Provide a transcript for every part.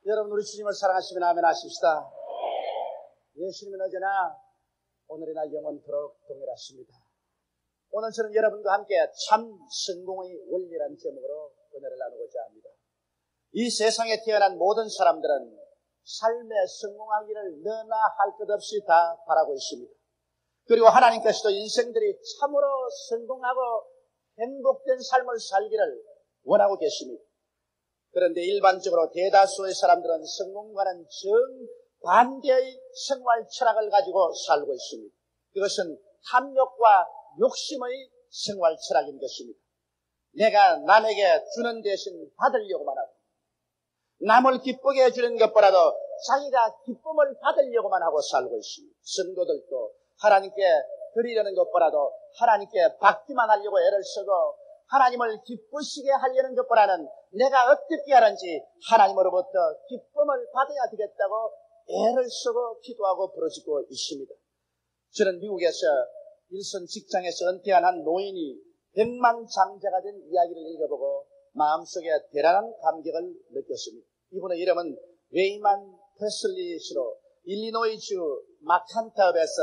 여러분, 우리 주님을 사랑하시면 아멘 하십시다. 예수님은 어제나 오늘이나 영원토록 동일하십니다. 오늘 저는 여러분과 함께 참 성공의 원리라는 제목으로 은혜를 나누고자 합니다. 이 세상에 태어난 모든 사람들은 삶에 성공하기를 너나 할 것 없이 다 바라고 있습니다. 그리고 하나님께서도 인생들이 참으로 성공하고 행복된 삶을 살기를 원하고 계십니다. 그런데 일반적으로 대다수의 사람들은 성공과는 정반대의 생활 철학을 가지고 살고 있습니다. 그것은 탐욕과 욕심의 생활 철학인 것입니다. 내가 남에게 주는 대신 받으려고만 하고, 남을 기쁘게 해주는 것보다도 자기가 기쁨을 받으려고만 하고 살고 있습니다. 성도들도 하나님께 드리려는 것보다도 하나님께 받기만 하려고 애를 쓰고, 하나님을 기쁘시게 하려는 것보다는 내가 어떻게 하는지 하나님으로부터 기쁨을 받아야 되겠다고 애를 쓰고 기도하고 부르짖고 있습니다. 저는 미국에서 일선 직장에서 은퇴한 한 노인이 백만장자가 된 이야기를 읽어보고 마음속에 대단한 감격을 느꼈습니다. 이분의 이름은 웨이만 프레슬리 씨로 일리노이주 마칸타읍에서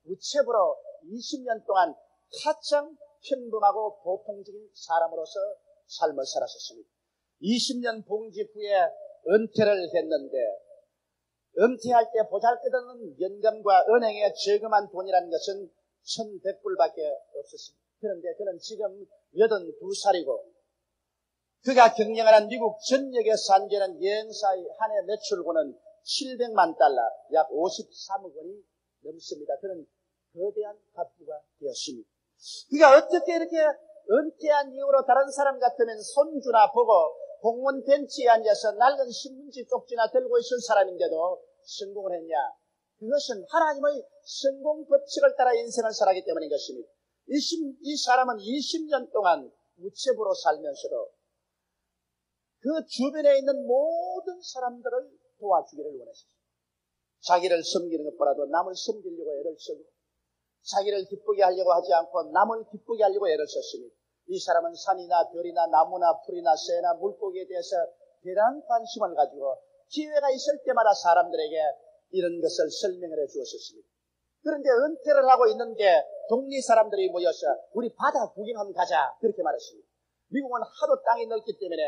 우체부로 20년 동안 가장 평범하고 보통적인 사람으로서 삶을 살았었습니다. 20년 봉직 후에 은퇴를 했는데, 은퇴할 때 보잘것없는 연금과 은행에 저금한 돈이라는 것은 1,100불밖에 없었습니다. 그런데 그는 지금 82살이고 그가 경영하는 미국 전역에 산지는 여행사의 한 해 매출고는 700만 달러, 약 53억 원이 넘습니다. 그는 거대한 갑부가 되었습니다. 그가 어떻게 이렇게 은퇴한 이후로 다른 사람 같으면 손주나 보고 공원 벤치에 앉아서 낡은 신문지 쪽지나 들고 있을 사람인데도 성공을 했냐? 그것은 하나님의 성공 법칙을 따라 인생을 살았기 때문인 것입니다. 이 사람은 20년 동안 우체부로 살면서도 그 주변에 있는 모든 사람들을 도와주기를 원했습니다. 자기를 섬기는 것보다도 남을 섬기려고 애를 쓰고, 자기를 기쁘게 하려고 하지 않고 남을 기쁘게 하려고 애를 썼습니다. 이 사람은 산이나 별이나 나무나 풀이나 새나 물고기에 대해서 대단한 관심을 가지고 기회가 있을 때마다 사람들에게 이런 것을 설명을 해 주었습니다. 그런데 은퇴를 하고 있는데 동네 사람들이 모여서 우리 바다 구경 한번 가자, 그렇게 말했습니다. 미국은 하도 땅이 넓기 때문에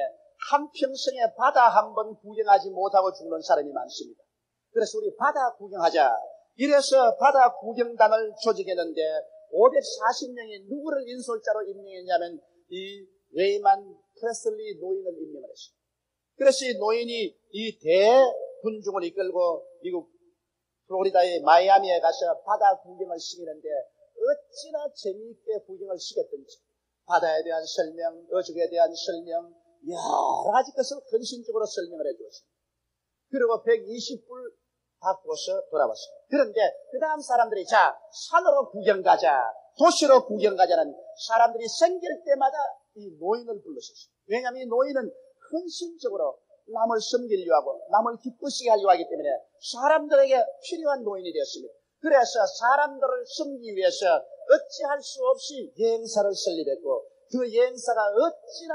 한평생에 바다 한 번 구경하지 못하고 죽는 사람이 많습니다. 그래서 우리 바다 구경하자. 이래서 바다 구경단을 조직했는데 540명이 누구를 인솔자로 임명했냐면 이 웨이만 프레슬리 노인을 임명을 했습니다. 그래서 이 노인이 이 대군중을 이끌고 미국 플로리다의 마이애미에 가서 바다 구경을 시키는데 어찌나 재미있게 구경을 시켰던지 바다에 대한 설명, 어족에 대한 설명, 여러 가지 것을 헌신적으로 설명을 해주었습니다. 그리고 120불 받고서 돌아왔습니다. 그런데 그 다음 사람들이 자, 산으로 구경 가자, 도시로 구경 가자는 사람들이 생길 때마다 이 노인을 불렀었습니다. 왜냐하면 이 노인은 헌신적으로 남을 섬기려고 하고 남을 기쁘시게 하려고 하기 때문에 사람들에게 필요한 노인이 되었습니다. 그래서 사람들을 섬기기 위해서 어찌할 수 없이 여행사를 설립했고 그 여행사가 어찌나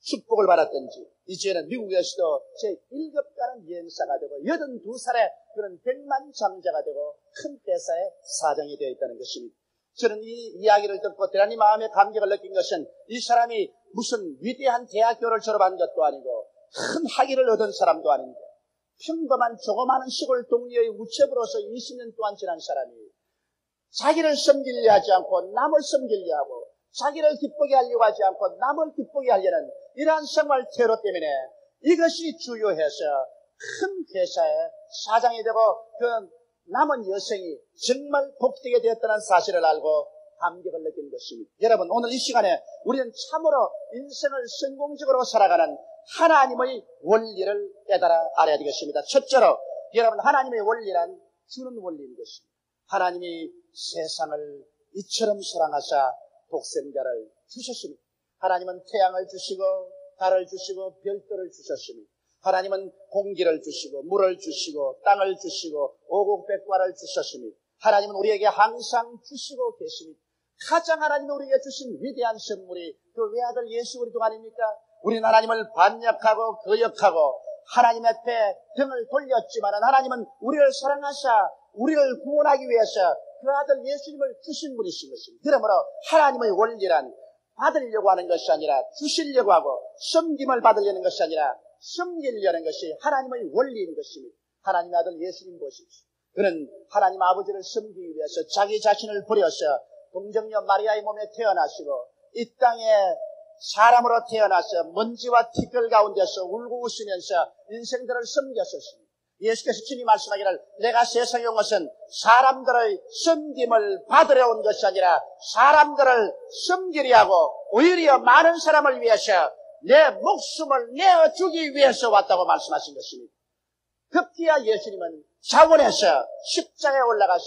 축복을 받았던지 이제는 미국에서도 제1급 가는 여행사가 되고 82살에 그런 백만장자가 되고 큰 회사의 사장이 되어 있다는 것입니다. 저는 이 이야기를 듣고 대단히 마음의 감격을 느낀 것은 이 사람이 무슨 위대한 대학교를 졸업한 것도 아니고 큰 학위를 얻은 사람도 아닌데 평범한 조그마한 시골 동리의 우체부로서 20년 동안 지난 사람이 자기를 섬기려 하지 않고 남을 섬기려 하고 자기를 기쁘게 하려고 하지 않고 남을 기쁘게 하려는 이러한 생활 태도 때문에 이것이 주요해서 큰 회사의 사장이 되고 그 남은 여생이 정말 복되게 되었다는 사실을 알고 감격을 느끼는 것입니다. 여러분, 오늘 이 시간에 우리는 참으로 인생을 성공적으로 살아가는 하나님의 원리를 깨달아 알아야 되겠습니다. 첫째로 여러분, 하나님의 원리란 주는 원리인 것입니다. 하나님이 세상을 이처럼 사랑하사 독생자를 주셨습니다. 하나님은 태양을 주시고 달을 주시고 별들을 주셨습니다. 하나님은 공기를 주시고 물을 주시고 땅을 주시고 오곡백과를 주셨습니다. 하나님은 우리에게 항상 주시고 계십니다. 가장 하나님이 우리에게 주신 위대한 선물이 그 외아들 예수 그리스도 아닙니까? 우리는 하나님을 반역하고 거역하고 하나님 앞에 등을 돌렸지만 하나님은 우리를 사랑하사 우리를 구원하기 위해서 그 아들 예수님을 주신 분이신 것입니다. 그러므로 하나님의 원리란 받으려고 하는 것이 아니라 주시려고 하고 섬김을 받으려는 것이 아니라 섬기려는 것이 하나님의 원리인 것입니다. 하나님의 아들 예수님 보십시오. 그는 하나님 아버지를 섬기기 위해서 자기 자신을 버려서 동정녀 마리아의 몸에 태어나시고 이 땅에 사람으로 태어나서 먼지와 티끌 가운데서 울고 웃으면서 인생들을 섬겼었습니다. 예수께서 주님 말씀하기를 내가 세상에 온 것은 사람들의 섬김을 받으려 온 것이 아니라 사람들을 섬기려 하고 오히려 많은 사람을 위해서 내 목숨을 내어주기 위해서 왔다고 말씀하신 것입니다. 급기야 예수님은 자원해서 십자가에 올라가서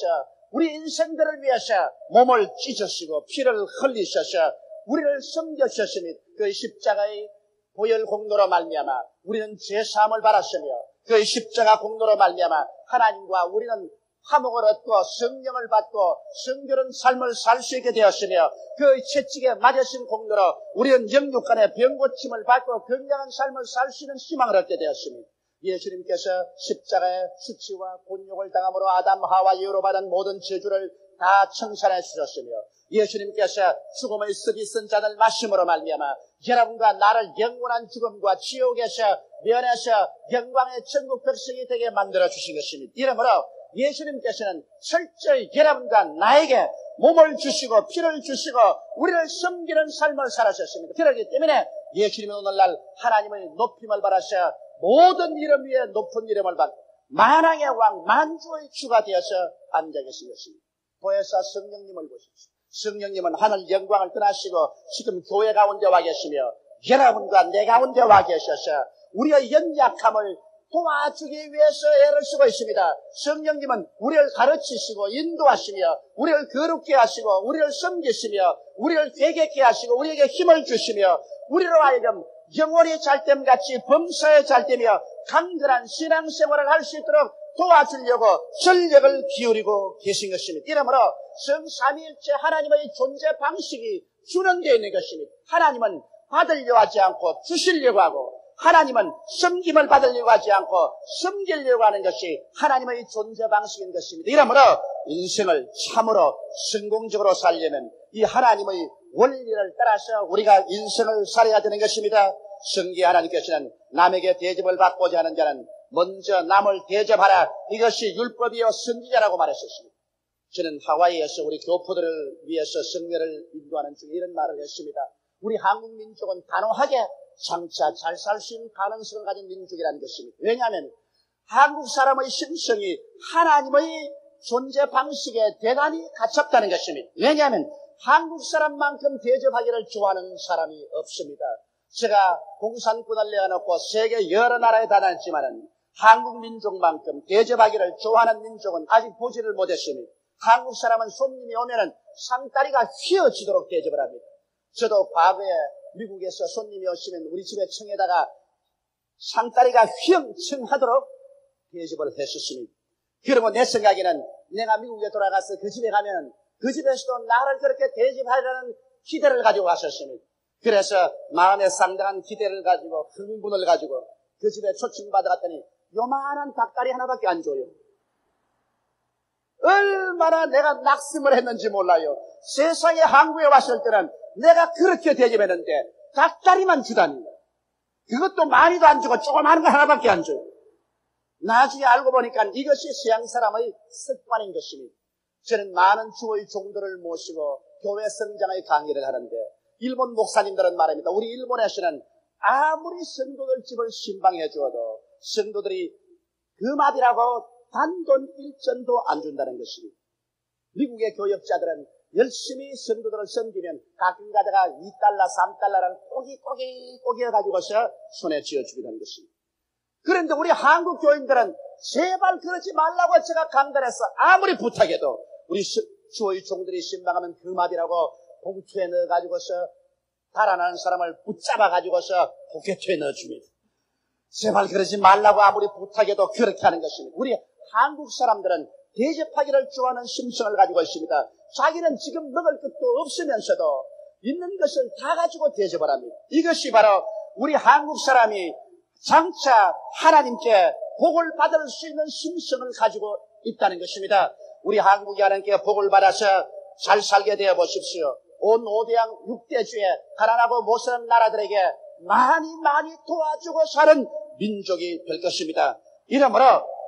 우리 인생들을 위해서 몸을 찢으시고 피를 흘리셔서 우리를 섬겨주셨으니 그 십자가의 보혈 공로로 말미암아 우리는 죄사함을 받았으며 그 십자가 공로로 말미암아 하나님과 우리는 화목을 얻고 성령을 받고 성결한 삶을 살 수 있게 되었으며 그 채찍에 맞으신 공로로 우리는 영육간의 병고침을 받고 건강한 삶을 살 수 있는 희망을 얻게 되었습니다. 예수님께서 십자가의 수치와 곤욕을 당함으로 아담 하와 이후로 받은 모든 저주를 다 청산해 주셨으며 예수님께서 죽음의 습이 쓴 잔을 마심으로 말미암아 여러분과 나를 영원한 죽음과 지옥에서 면해서 영광의 천국 백성이 되게 만들어 주신 것입니다. 이러므로 예수님께서는 철저히 여러분과 나에게 몸을 주시고 피를 주시고 우리를 섬기는 삶을 살아셨습니다. 그렇기 때문에 예수님은 오늘날 하나님의 높임을 받아서 모든 이름 위에 높은 이름을 받고 만왕의 왕 만주의 주가 되어서 앉아 계신 것입니다. 보혜사 성령님을 보십시오. 성령님은 하늘 영광을 떠나시고 지금 교회 가운데 와 계시며 여러분과 내 가운데 와 계셔서 우리의 연약함을 도와주기 위해서 애를 쓰고 있습니다. 성령님은 우리를 가르치시고 인도하시며 우리를 거룩게 하시고 우리를 섬기시며 우리를 회개케 하시고 우리에게 힘을 주시며 우리로 하여금 영혼이 잘됨같이 범사에 잘되며 강건한 신앙생활을 할 수 있도록 도와주려고 전력을 기울이고 계신 것입니다. 이러므로 성삼위일체 하나님의 존재 방식이 준원되어 있는 것입니다. 하나님은 받으려고 하지 않고 주시려고 하고 하나님은 섬김을 받으려고 하지 않고 섬기려고 하는 것이 하나님의 존재 방식인 것입니다. 이러므로 인생을 참으로 성공적으로 살려면 이 하나님의 원리를 따라서 우리가 인생을 살아야 되는 것입니다. 성경 하나님께서는 남에게 대접을 받고자 하는 자는 먼저 남을 대접하라. 이것이 율법이요 선지자라고 말했었습니다. 저는 하와이에서 우리 교포들을 위해서 성례를 인도하는 중에 이런 말을 했습니다. 우리 한국 민족은 단호하게 장차 잘 살 수 있는 가능성을 가진 민족이라는 것입니다. 왜냐하면 한국 사람의 심성이 하나님의 존재 방식에 대단히 갇혔다는 것입니다. 왜냐하면 한국 사람만큼 대접하기를 좋아하는 사람이 없습니다. 제가 공산군을 내어놓고 세계 여러 나라에 다녔지만은 한국 민족만큼 대접하기를 좋아하는 민족은 아직 보지를 못했습니다. 한국 사람은 손님이 오면은 상다리가 휘어지도록 대접을 합니다. 저도 과거에 미국에서 손님이 오시면 우리 집에 청에다가 상다리가 휘엄청하도록 대접을 했었습니다. 그리고 내 생각에는 내가 미국에 돌아가서 그 집에 가면 그 집에서도 나를 그렇게 대접하려는 기대를 가지고 갔었습니다. 그래서 마음에 상당한 기대를 가지고 흥분을 가지고 그 집에 초청받아갔더니 요만한 닭다리 하나밖에 안 줘요. 얼마나 내가 낙심을 했는지 몰라요. 세상에 한국에 왔을 때는 내가 그렇게 대접했는데 닭다리만 주다니. 그것도 많이도 안 주고 조그마한 거 하나밖에 안 줘요. 나중에 알고 보니까 이것이 서양 사람의 습관인 것입니다. 저는 많은 주의 종들을 모시고 교회 성장의 강의를 하는데 일본 목사님들은 말합니다. 우리 일본에서는 아무리 성도들 집을 신방해 주어도 성도들이 금압이라고 단돈 1전도 안 준다는 것입니다. 미국의 교역자들은 열심히 성도들을 섬기면 가끔 가다가 2달러, 3달러를 꼬기가지고서 손에 쥐어주기도 하는 것입니다. 그런데 우리 한국 교인들은 제발 그러지 말라고 제가 강단해서 아무리 부탁해도 우리 주의 종들이 신방하면 금압이라고 봉투에 넣어가지고서 달아나는 사람을 붙잡아가지고서 포켓에 넣어줍니다. 제발 그러지 말라고 아무리 부탁해도 그렇게 하는 것입니다. 우리 한국 사람들은 대접하기를 좋아하는 심성을 가지고 있습니다. 자기는 지금 먹을 것도 없으면서도 있는 것을 다 가지고 대접을 합니다. 이것이 바로 우리 한국 사람이 장차 하나님께 복을 받을 수 있는 심성을 가지고 있다는 것입니다. 우리 한국이 하나님께 복을 받아서 잘 살게 되어 보십시오. 온 5대양 6대주에 가난하고 못사는 나라들에게 많이 도와주고 사는 민족이 될 것입니다. 이러므로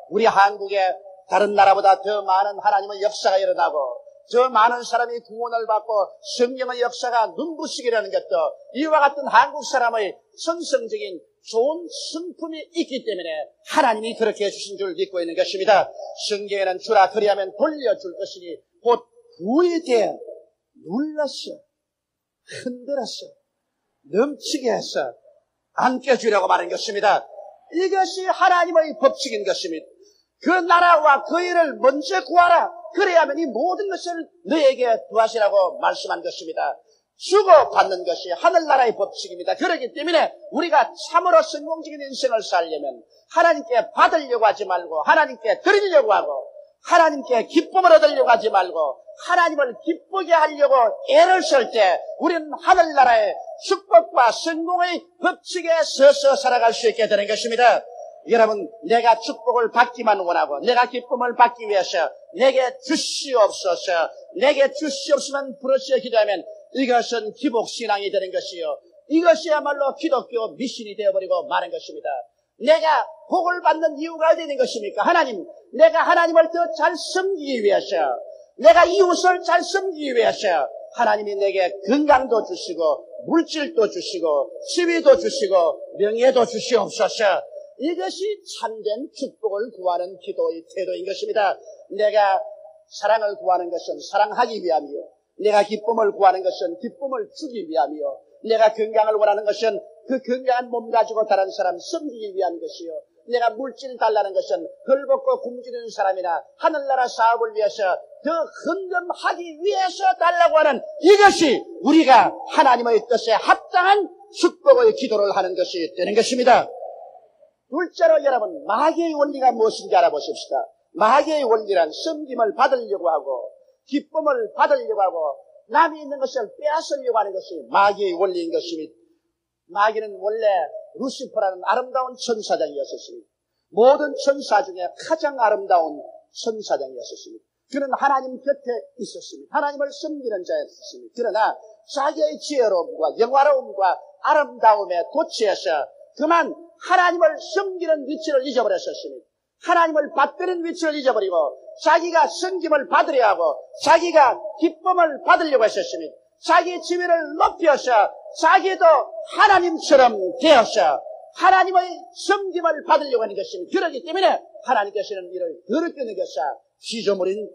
우리 한국에 다른 나라보다 더 많은 하나님의 역사가 일어나고 더 많은 사람이 구원을 받고 성령의 역사가 눈부시게 되는 것도 이와 같은 한국 사람의 성성적인 좋은 성품이 있기 때문에 하나님이 그렇게 해주신 줄 믿고 있는 것입니다. 성경에는 주라 그리하면 돌려줄 것이니 곧 부의되어 눌렀어, 흔들었어, 넘치게 해서 안겨주려고 말한 것입니다. 이것이 하나님의 법칙인 것입니다. 그 나라와 그 일을 먼저 구하라. 그래야만 이 모든 것을 너에게 구하시라고 말씀한 것입니다. 주고 받는 것이 하늘나라의 법칙입니다. 그렇기 때문에 우리가 참으로 성공적인 인생을 살려면 하나님께 받으려고 하지 말고 하나님께 드리려고 하고 하나님께 기쁨을 얻으려고 하지 말고 하나님을 기쁘게 하려고 애를 쓸 때 우리는 하늘나라의 축복과 성공의 법칙에 서서 살아갈 수 있게 되는 것입니다. 여러분, 내가 축복을 받기만 원하고 내가 기쁨을 받기 위해서 내게 주시옵소서, 내게 주시옵소서만 부르짖어 기도하면 이것은 기복신앙이 되는 것이요, 이것이야말로 기독교 미신이 되어버리고 마는 것입니다. 내가 복을 받는 이유가 되는 것입니까? 하나님, 내가 하나님을 더 잘 섬기기 위해서, 내가 이웃을 잘 섬기기 위해서 하나님이 내게 건강도 주시고 물질도 주시고 지위도 주시고 명예도 주시옵소서. 이것이 참된 축복을 구하는 기도의 태도인 것입니다. 내가 사랑을 구하는 것은 사랑하기 위함이요, 내가 기쁨을 구하는 것은 기쁨을 주기 위함이요, 내가 건강을 원하는 것은 그 건강한 몸 가지고 다른 사람 섬기기 위한 것이요, 내가 물질 달라는 것은 헐벗고 굶주리는 사람이나 하늘나라 사업을 위해서 더 헌금하기 위해서 달라고 하는 이것이 우리가 하나님의 뜻에 합당한 축복의 기도를 하는 것이 되는 것입니다. 둘째로 여러분, 마귀의 원리가 무엇인지 알아보십시다. 마귀의 원리란 섬김을 받으려고 하고 기쁨을 받으려고 하고 남이 있는 것을 빼앗으려고 하는 것이 마귀의 원리인 것입니다. 마귀는 원래 루시퍼라는 아름다운 천사장이었습니다. 모든 천사 중에 가장 아름다운 천사장이었습니다. 그는 하나님 곁에 있었습니다. 하나님을 섬기는 자였습니다. 그러나 자기의 지혜로움과 영화로움과 아름다움에 도취해서 그만 하나님을 섬기는 위치를 잊어버렸었습니다. 하나님을 받드는 위치를 잊어버리고 자기가 섬김을 받으려 하고 자기가 기쁨을 받으려고 했었습니다. 자기 지위를 높여서 자기도 하나님처럼 되어서 하나님의 섬김을 받으려고 하는 것입니다. 그렇기 때문에 하나님께서는 이를 더럽게 느껴서 피조물인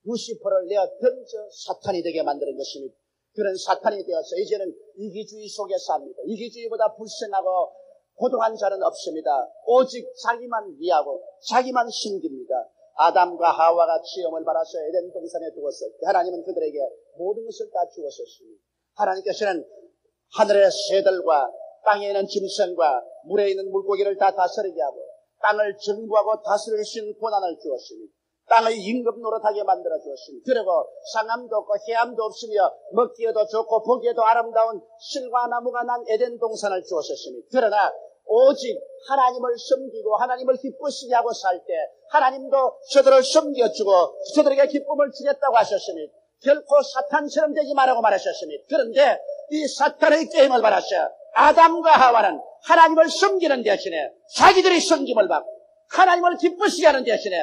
루시퍼를 내어 던져 사탄이 되게 만드는 것입니다. 그런 사탄이 되어서 이제는 이기주의 속에 삽니다. 이기주의보다 불쌍하고 고동한 자는 없습니다. 오직 자기만 위하고 자기만 섬깁니다. 아담과 하와가 시험을 받아서 에덴 동산에 두었을 때 하나님은 그들에게 모든 것을 다 주었었습니다. 하나님께서는 하늘의 새들과 땅에 있는 짐승과 물에 있는 물고기를 다 다스리게 하고 땅을 정부하고 다스릴 수 있는 권한을 주었습니다. 땅의 임금 노릇하게 만들어 주었습니다. 그리고 상함도 없고 해함도 없으며 먹기에도 좋고 보기에도 아름다운 실과 나무가 난 에덴 동산을 주었습니다. 그러나 오직 하나님을 섬기고 하나님을 기쁘시게 하고 살 때 하나님도 저들을 섬겨주고 저들에게 기쁨을 주겠다고 하셨습니다. 결코 사탄처럼 되지 말라고 말하셨습니다. 그런데 이 사탄의 게임을 받아서 아담과 하와는 하나님을 섬기는 대신에 자기들이 섬김을 받고 하나님을 기쁘시게 하는 대신에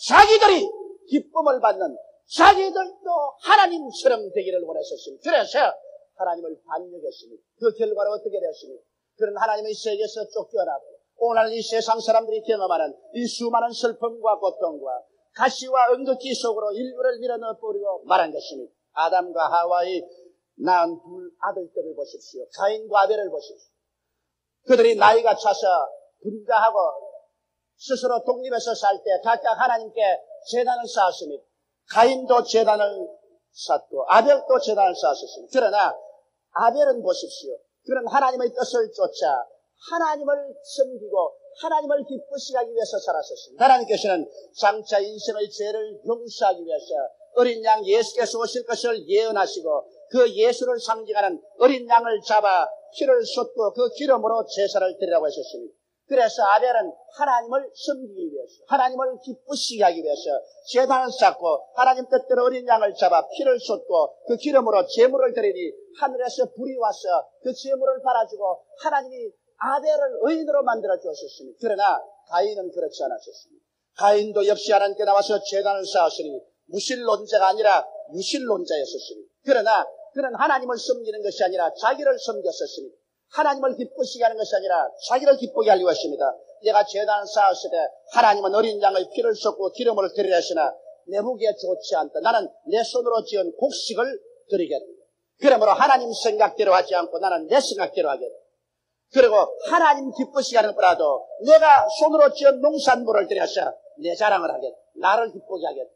자기들이 기쁨을 받는 자기들도 하나님처럼 되기를 원하셨습니다. 그래서 하나님을 반역했습니다. 그 결과로 어떻게 되었습니까? 그런 하나님의 세계에서 쫓겨나고 오늘 이 세상 사람들이 경험하는 이 수많은 슬픔과 고통과 가시와 응급기 속으로 인류를 밀어넣어버리고 말한 것입니다. 아담과 하와의 낳은 두 아들들을 보십시오. 가인과 아벨을 보십시오. 그들이 나이가 차서 분가하고 스스로 독립해서 살 때 각각 하나님께 제단을 쌓았습니다. 가인도 제단을 쌓고 아벨도 제단을 쌓았습니다. 그러나 아벨은 보십시오. 그는 하나님의 뜻을 쫓아 하나님을 섬기고 하나님을 기쁘시게 하기 위해서 살았었습니다. 하나님께서는 장차 인생의 죄를 용서하기 위해서 어린 양 예수께서 오실 것을 예언하시고 그 예수를 상징하는 어린 양을 잡아 피를 쏟고 그 기름으로 제사를 드리라고 하셨습니다. 그래서 아벨은 하나님을 섬기기 위해서, 하나님을 기쁘시게 하기 위해서 제단을 쌓고 하나님 뜻대로 어린 양을 잡아 피를 쏟고 그 기름으로 제물을 드리니 하늘에서 불이 와서 그 제물을 발아주고 하나님이 아벨을 의인으로 만들어 주었습니다. 그러나 가인은 그렇지 않았습니다. 가인도 역시 하나님께 나와서 제단을 쌓았으니 무신론자가 아니라 유신론자였습니다. 그러나 그는 하나님을 섬기는 것이 아니라 자기를 섬겼었습니다. 하나님을 기쁘시게 하는 것이 아니라 자기를 기쁘게 하려고 했습니다. 내가 제단을 쌓았을 때 하나님은 어린 양의 피를 쏟고 기름을 드리라 하시나 내 보기에 좋지 않다. 나는 내 손으로 지은 곡식을 드리겠다. 그러므로 하나님 생각대로 하지 않고 나는 내 생각대로 하겠다. 그리고 하나님 기쁘시게 하는 거라도 내가 손으로 지은 농산물을 드려서 내 자랑을 하겠다. 나를 기쁘게 하겠다.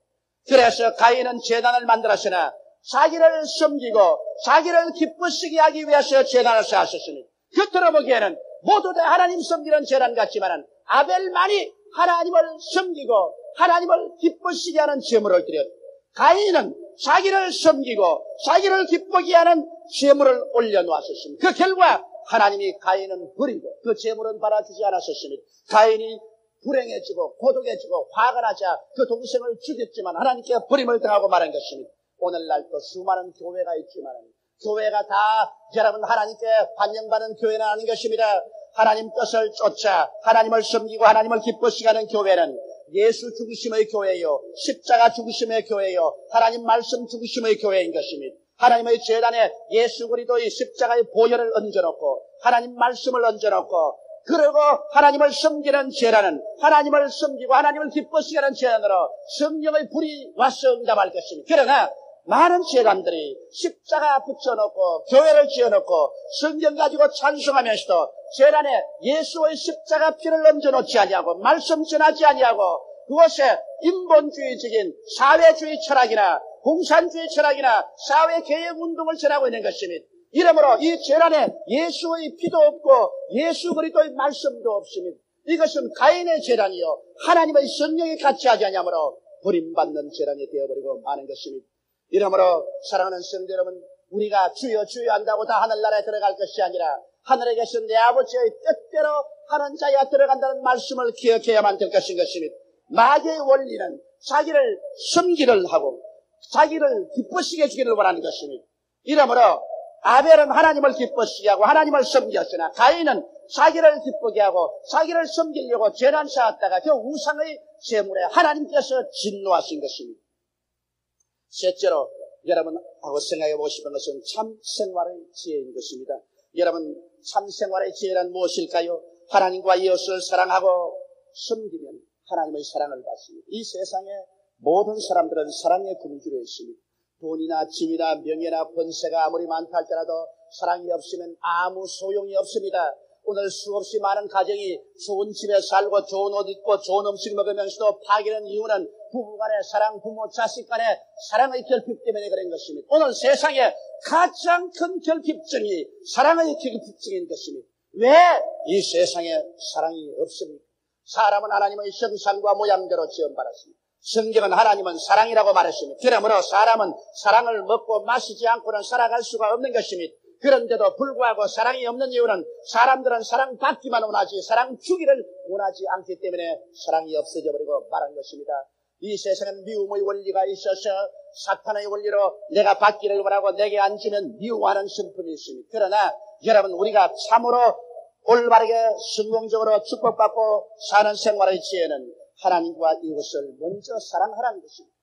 그래서 가인은 제단을 만들었으나 자기를 섬기고 자기를 기쁘시게 하기 위해서 제단을 쌓았습니다. 겉으로 보기에는 모두 다 하나님 섬기는 제단 같지만 아벨만이 하나님을 섬기고 하나님을 기쁘시게 하는 제물을 드렸다. 가인은 자기를 섬기고 자기를 기쁘게 하는 제물을 올려놓았습니다. 그 결과 하나님이 가인은 버리고 그 제물은 받아주지 않았습니다. 가인이 불행해지고 고독해지고 화가 나자 그 동생을 죽였지만 하나님께 버림을 당하고 말한 것입니다. 오늘날도 수많은 교회가 있지만 교회가 다 여러분 하나님께 반영받는 교회는 아닌 것입니다. 하나님 뜻을 쫓아 하나님을 섬기고 하나님을 기쁘시게 하는 교회는 예수 죽으심의 교회요, 십자가 죽으심의 교회요, 하나님 말씀 죽으심의 교회인 것입니다. 하나님의 제단에 예수 그리스도의 십자가의 보혈을 얹어놓고 하나님 말씀을 얹어놓고 그리고 하나님을 섬기는 제단은 하나님을 섬기고 하나님을 기쁘시게 하는 제단으로 성령의 불이 와서 응답할 것입니다. 그러나 많은 제단들이 십자가 붙여놓고 교회를 지어놓고 성경 가지고 찬송하면서도 제단에 예수의 십자가 피를 얹어놓지 아니하고 말씀 전하지 아니하고 그것에 인본주의적인 사회주의 철학이나 공산주의 철학이나 사회개혁운동을 전하고 있는 것입니다. 이러므로 이 제단에 예수의 피도 없고 예수 그리스도의 말씀도 없습니다. 이것은 가인의 제단이요 하나님의 성령이 같이 하지 아니하므로 버림받는 제단이 되어버리고 마는 것입니다. 이러므로 사랑하는 성도 여러분, 우리가 주여 주여 한다고 다 하늘나라에 들어갈 것이 아니라 하늘에 계신 내 아버지의 뜻대로 하는 자야 들어간다는 말씀을 기억해야만 될 것인 것입니다. 마귀의 원리는 자기를 섬기를 하고 자기를 기쁘시게 해주기를 원하는 것입니다. 이러므로 아벨은 하나님을 기쁘시게 하고 하나님을 섬겼으나 가인은 자기를 기쁘게 하고 자기를 섬기려고 제단 쌓았다가 그 우상의 제물에 하나님께서 진노하신 것입니다. 셋째로 여러분하고 생각해 보고 싶은 것은 참 생활의 지혜인 것입니다. 여러분 참 생활의 지혜란 무엇일까요? 하나님과 이웃을 사랑하고 섬기면 하나님의 사랑을 받습니다. 이 세상에 모든 사람들은 사랑의 금주로 있습니다. 돈이나 집이나 명예나 권세가 아무리 많다 할지라도 사랑이 없으면 아무 소용이 없습니다. 오늘 수없이 많은 가정이 좋은 집에 살고 좋은 옷 입고 좋은 음식 먹으면서도 파괴는 이유는 부부간의 사랑, 부모, 자식 간의 사랑의 결핍 때문에 그런 것입니다. 오늘 세상에 가장 큰 결핍증이 사랑의 결핍증인 것입니다. 왜 이 세상에 사랑이 없습니까? 사람은 하나님의 형상과 모양대로 지음받았습니다. 성경은 하나님은 사랑이라고 말했습니다. 그러므로 사람은 사랑을 먹고 마시지 않고는 살아갈 수가 없는 것입니다. 그런데도 불구하고 사랑이 없는 이유는 사람들은 사랑 받기만 원하지 사랑 주기를 원하지 않기 때문에 사랑이 없어져 버리고 말한 것입니다. 이 세상은 미움의 원리가 있어서 사탄의 원리로 내가 받기를 원하고 내게 안 주면 미워하는 성품이 있습니다. 그러나 여러분 우리가 참으로 올바르게 성공적으로 축복받고 사는 생활의 지혜는 하나님과 이웃을 먼저 사랑하라는 것입니다.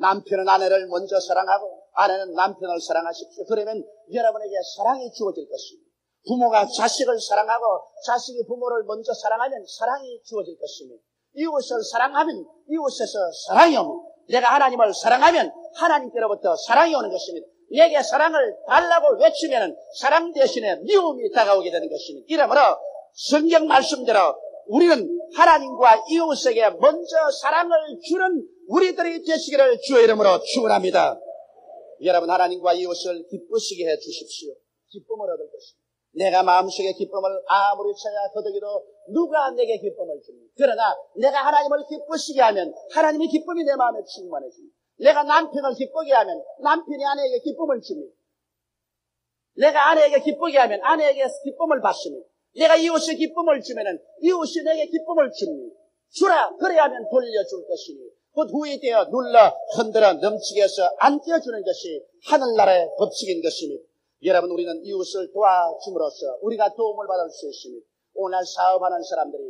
남편은 아내를 먼저 사랑하고 아내는 남편을 사랑하십시오. 그러면 여러분에게 사랑이 주어질 것입니다. 부모가 자식을 사랑하고 자식이 부모를 먼저 사랑하면 사랑이 주어질 것입니다. 이웃을 사랑하면 이웃에서 사랑이 옵니다. 내가 하나님을 사랑하면 하나님께로부터 사랑이 오는 것입니다. 내게 사랑을 달라고 외치면 사랑 대신에 미움이 다가오게 되는 것입니다. 이러므로 성경 말씀대로 우리는 하나님과 이웃에게 먼저 사랑을 주는 우리들이 되시기를 주의 이름으로 축원합니다. 여러분 하나님과 이웃을 기쁘시게 해 주십시오. 기쁨을 얻을 것입니다. 내가 마음속에 기쁨을 아무리 찾아 거두기도 누가 내게 기쁨을 줍니다. 그러나 내가 하나님을 기쁘시게 하면 하나님의 기쁨이 내 마음에 충만해집니다. 내가 남편을 기쁘게 하면 남편이 아내에게 기쁨을 줍니다. 내가 아내에게 기쁘게 하면 아내에게 기쁨을 받습니다. 내가 이웃에 기쁨을 주면은 이웃이 내게 기쁨을 줍니다. 주라, 그래야 하면 돌려줄 것이니 곧 후에 되어 눌러 흔들어 넘치게 해서 안 떼어주는 것이 하늘나라의 법칙인 것입니다. 여러분, 우리는 이웃을 도와줌으로써 우리가 도움을 받을 수 있습니다. 오늘 사업하는 사람들이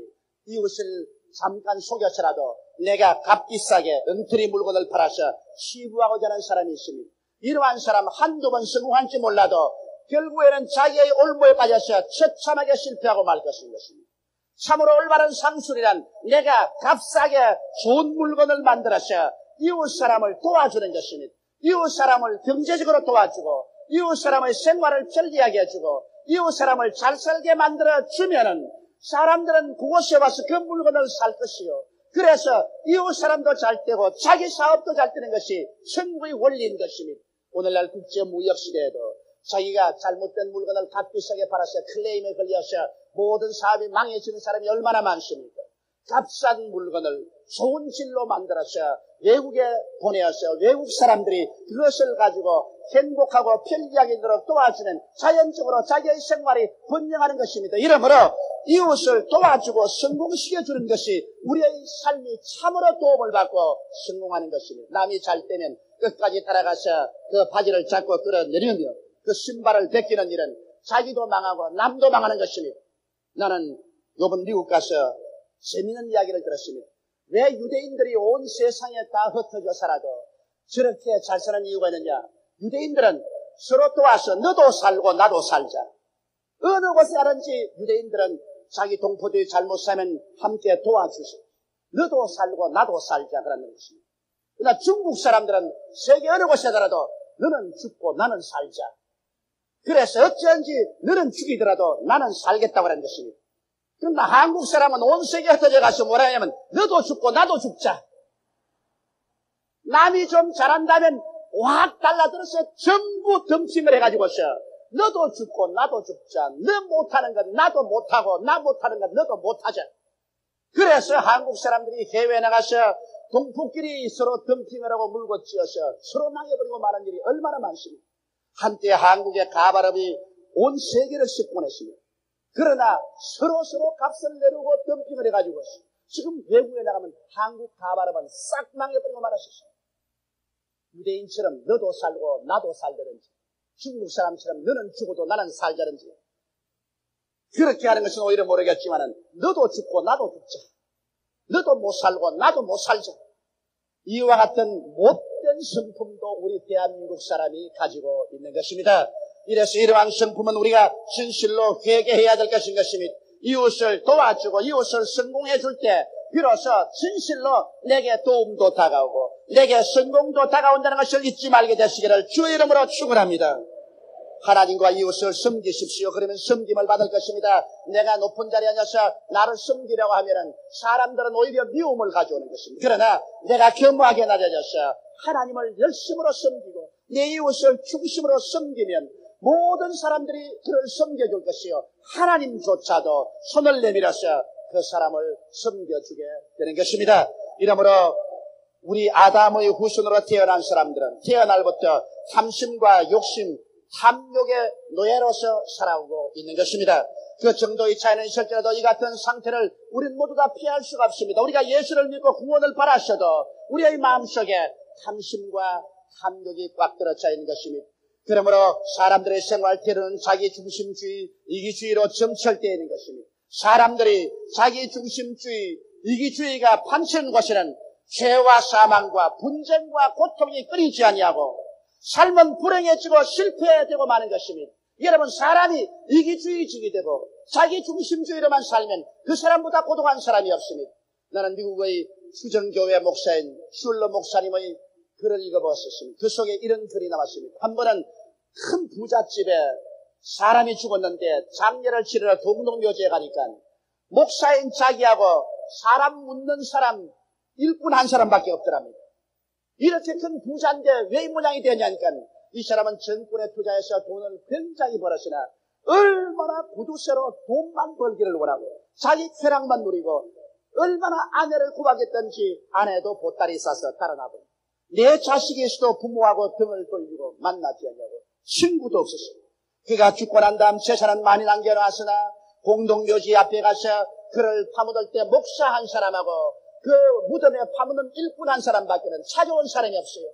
이웃을 잠깐 속여서라도 내가 값비싸게 엉터리 물건을 팔아서 치부하고자 하는 사람이 있습니다. 이러한 사람 한두 번 성공할지 몰라도 결국에는 자기의 올무에 빠져서 처참하게 실패하고 말 것인 것입니다. 참으로 올바른 상술이란 내가 값싸게 좋은 물건을 만들어서 이웃 사람을 도와주는 것입니다. 이웃 사람을 경제적으로 도와주고 이웃 사람의 생활을 편리하게 해주고 이웃 사람을 잘 살게 만들어주면은 사람들은 그곳에 와서 그 물건을 살 것이요. 그래서 이웃 사람도 잘 되고 자기 사업도 잘 되는 것이 천국의 원리인 것입니다. 오늘날 국제무역시대에도 자기가 잘못된 물건을 값비싸게 팔아서 클레임에 걸려서 모든 사업이 망해지는 사람이 얼마나 많습니까? 값싼 물건을 좋은 질로 만들어서 외국에 보내어서 외국 사람들이 그것을 가지고 행복하고 편리하게 되도록 도와주는 자연적으로 자기의 생활이 번영하는 것입니다. 이러므로 이웃을 도와주고 성공시켜주는 것이 우리의 삶이 참으로 도움을 받고 성공하는 것입니다. 남이 잘 되면 끝까지 따라가서 그 바지를 잡고 끌어내리며 그 신발을 벗기는 일은 자기도 망하고 남도 망하는 것입니다. 나는 이번 미국 가서 재미있는 이야기를 들었습니다. 왜 유대인들이 온 세상에 다 흩어져 살아도 저렇게 잘 사는 이유가 있느냐? 유대인들은 서로 도와서 너도 살고 나도 살자. 어느 곳에 가든지 유대인들은 자기 동포들이 잘못 살면 함께 도와주세요. 너도 살고 나도 살자 그러는 것입니다. 그러나 중국 사람들은 세계 어느 곳에 가더라도 너는 죽고 나는 살자. 그래서 어찌한지 너는 죽이더라도 나는 살겠다고 하는 것입니다. 그러나 한국 사람은 온 세계에 흩어져 가서 뭐라 하냐면 너도 죽고 나도 죽자. 남이 좀 잘한다면 확 달라들어서 전부 덤칭을 해가지고서 너도 죽고 나도 죽자. 너 못하는 건 나도 못하고 나 못하는 건 너도 못하자. 그래서 한국 사람들이 해외에 나가서 동포끼리 서로 덤핑을 하고 물고 찌어서 서로 망해버리고 마는 일이 얼마나 많습니까? 한때 한국의 가발업이 온 세계를 석권했습니다. 그러나 서로 값을 내려고 덤핑을 해가지고 지금 외국에 나가면 한국 가발업은 싹 망해버리고 말았었어요. 유대인처럼 너도 살고 나도 살다든지 중국 사람처럼 너는 죽어도 나는 살자든지 그렇게 하는 것은 오히려 모르겠지만은 너도 죽고 나도 죽자. 너도 못 살고 나도 못 살자. 이와 같은 못된 성품도 우리 대한민국 사람이 가지고 있는 것입니다. 이래서 이러한 성품은 우리가 진실로 회개해야 될 것인 것입니다. 이웃을 도와주고 이웃을 성공해 줄 때 비로소 진실로 내게 도움도 다가오고 내게 성공도 다가온다는 것을 잊지 말게 되시기를 주의 이름으로 축원합니다. 하나님과 이웃을 섬기십시오. 그러면 섬김을 받을 것입니다. 내가 높은 자리에 앉아서 나를 섬기려고 하면은 사람들은 오히려 미움을 가져오는 것입니다. 그러나 내가 겸허하게 낮아져서 하나님을 열심으로 섬기고 내 이웃을 중심으로 섬기면 모든 사람들이 그를 섬겨줄 것이요 하나님조차도 손을 내밀어서 그 사람을 섬겨주게 되는 것입니다. 이러므로 우리 아담의 후손으로 태어난 사람들은 태어날부터 탐심과 욕심, 탐욕의 노예로서 살아오고 있는 것입니다. 그 정도의 차이는 있을지라도 이 같은 상태를 우리는 모두 다 피할 수가 없습니다. 우리가 예수를 믿고 구원을 받았어도 우리의 마음속에 탐심과 탐욕이 꽉 들어차 있는 것입니다. 그러므로 사람들의 생활태로는 자기중심주의, 이기주의로 점철되어 있는 것입니다. 사람들이 자기중심주의, 이기주의가 판치는 곳에는 죄와 사망과 분쟁과 고통이 끊이지 아니하고 삶은 불행해지고 실패되고 마는 것입니다. 여러분, 사람이 이기주의적이 되고 자기중심주의로만 살면 그 사람보다 고독한 사람이 없습니다. 나는 미국의 수정교회 목사인 슐러 목사님의 글을 읽어보았습니다. 그 속에 이런 글이 나왔습니다. 한 번은 큰 부잣집에 사람이 죽었는데 장례를 치르러 동동묘지에 가니까 목사인 자기하고 사람 묻는 사람 일꾼 한 사람밖에 없더랍니다. 이렇게 큰 부자인데 왜 이 모양이 되냐니까 이 사람은 정권에 투자해서 돈을 굉장히 벌었으나 얼마나 구두쇠로 돈만 벌기를 원하고 자기 쾌락만 누리고 얼마나 아내를 구박했던지 아내도 보따리 싸서 달아나고 내 자식이 있어도 부모하고 등을 돌리고 만나지 않냐고 친구도 없었어요. 그가 죽고 난 다음 재산은 많이 남겨놨으나 공동묘지 앞에 가서 그를 파묻을 때 목사 한 사람하고 그 무덤에 파묻는 일꾼 한 사람밖에는 찾아온 사람이 없어요.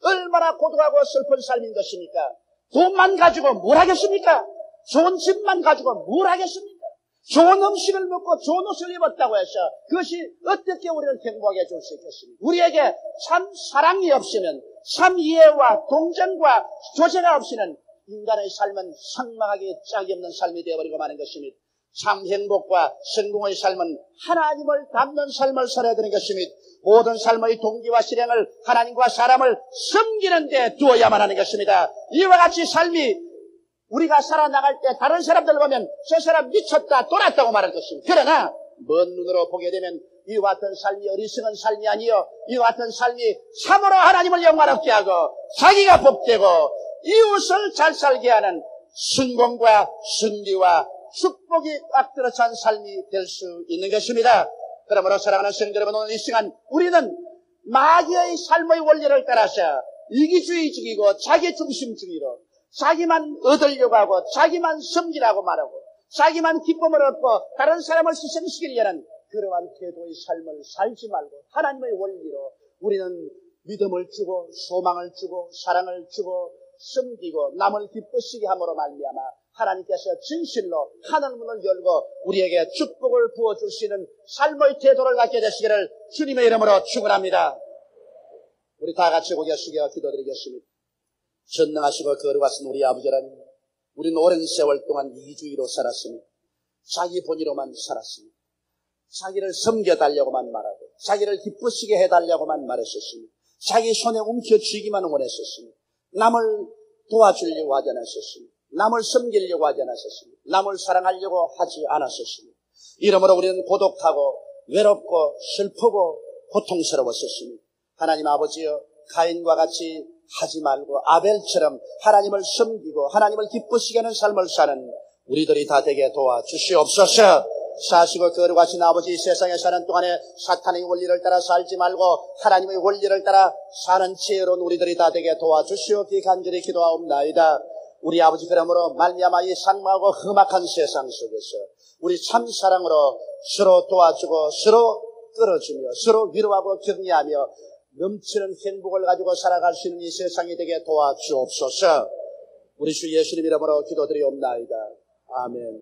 얼마나 고독하고 슬픈 삶인 것입니까? 돈만 가지고 뭘 하겠습니까? 좋은 집만 가지고 뭘 하겠습니까? 좋은 음식을 먹고 좋은 옷을 입었다고 해서 그것이 어떻게 우리를 행복하게 해줄 수 있겠습니까? 우리에게 참 사랑이 없이는, 참 이해와 동정과 교제가 없이는 인간의 삶은 상망하기 짝이 없는 삶이 되어버리고 마는 것입니다. 참 행복과 성공의 삶은 하나님을 닮는 삶을 살아야 되는 것입니다. 모든 삶의 동기와 실행을 하나님과 사람을 섬기는 데 두어야만 하는 것입니다. 이와 같이 삶이 우리가 살아나갈 때 다른 사람들 보면 저 사람 미쳤다 돌았다고 말할 것입니다. 그러나 먼 눈으로 보게 되면 이와 같은 삶이 어리석은 삶이 아니요, 이와 같은 삶이 참으로 하나님을 영광롭게 하고 자기가 복되고 이웃을 잘 살게 하는 성공과 승리와 축복이 꽉 들어찬 삶이 될 수 있는 것입니다. 그러므로 사랑하는 성도 여러분, 오늘 이 시간 우리는 마귀의 삶의 원리를 따라서 이기주의적이고 자기중심주의로 자기만 얻으려고 하고 자기만 섬기라고 말하고 자기만 기쁨을 얻고 다른 사람을 희생시키려는 그러한 태도의 삶을 살지 말고 하나님의 원리로 우리는 믿음을 주고 소망을 주고 사랑을 주고 섬기고 남을 기쁘시게 함으로 말미암아 하나님께서 진실로 하늘문을 열고 우리에게 축복을 부어줄 수 있는 삶의 태도를 갖게 되시기를 주님의 이름으로 축원합니다. 우리 다 같이 고개 숙여 기도드리겠습니다. 전능하시고 거룩하신 우리 아버지 하나님, 우리는 오랜 세월 동안 이기주의로 살았습니다. 자기 본의로만 살았습니다. 자기를 섬겨달라고만 말하고 자기를 기쁘시게 해달라고만 말했었습니다. 자기 손에 움켜쥐기만 원했었습니다. 남을 도와주려고 하지 않았었습니다. 남을 섬기려고 하지 않았었습니다. 남을 사랑하려고 하지 않았었습니다. 이러므로 우리는 고독하고 외롭고 슬프고 고통스러웠었습니다. 하나님 아버지여, 가인과 같이 하지 말고 아벨처럼 하나님을 섬기고 하나님을 기쁘시게 하는 삶을 사는 우리들이 다 되게 도와주시옵소서. 사시고 거룩하신 아버지, 이 세상에 사는 동안에 사탄의 원리를 따라 살지 말고 하나님의 원리를 따라 사는 지혜로운 우리들이 다 되게 도와주시옵기 간절히 기도하옵나이다. 우리 아버지, 그러므로 말미암아 이 상막하고 험악한 세상 속에서 우리 참 사랑으로 서로 도와주고 서로 끌어주며 서로 위로하고 격려하며 넘치는 행복을 가지고 살아갈 수 있는 이 세상이 되게 도와주옵소서. 우리 주 예수님 이름으로 기도드리옵나이다. 아멘.